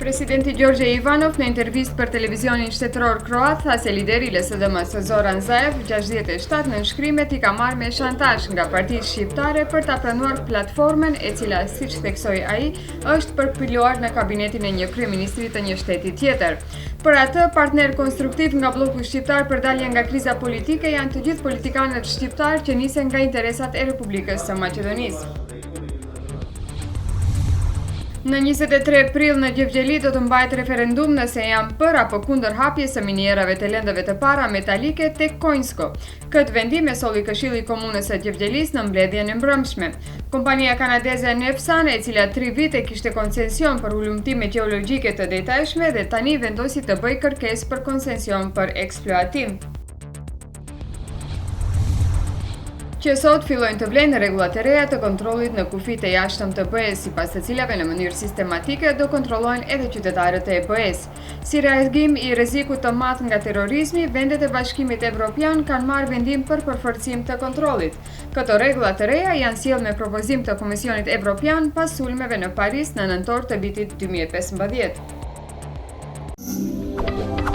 Presidenti Gjorgje Ivanov në intervistë për televizionin shtetëror kroat tha se lideri i LSDM-s Zoran Zaev, 67 nënshkrimet i ka marrë me shantazh nga partitë shqiptare për ta pranuar platformën e cila, siç theksoi ai, është përpiluar në kabinetin e një kryeministri të një shteti tjetër. Për atë, partner konstruktiv nga bloku shqiptar për dalje nga kriza politike janë të gjithë politikanët shqiptar që nisen nga interesat e Republikës së Maqedonisë. Në 23 prill në Gjevgjeli do të mbahet referendum nëse janë për apo kundër hapjes së minierave të lëndëve të para metalike tek Konjsko. Këtë vendim e solli Këshilli i Komunës së Gjevgjelis në mbledhjen e mbrëmshme. Kompania kanadeze Nefsan, e cila 3 vite kishte koncesion për ulëmtime gjeologjike të detajshme dhe tani vendosi të bëjë kërkesë për koncesion për eksploatim. Që sot fillojnë të vlenë rregullat e reja të kontrollit në kufit e jashtëm të BE-s, sipas të cilave në mënyrë sistematike do kontrollojnë edhe qytetarët e BE-s. Si reagim i rrezikut të madh nga terrorizmi, vendet e Bashkimit Evropian kanë marrë vendim për përforcim të kontrollit. Këto rregulla të reja janë sjellë me propozim të Komisionit Evropian pas sulmeve në Paris në nëntor të vitit 2015.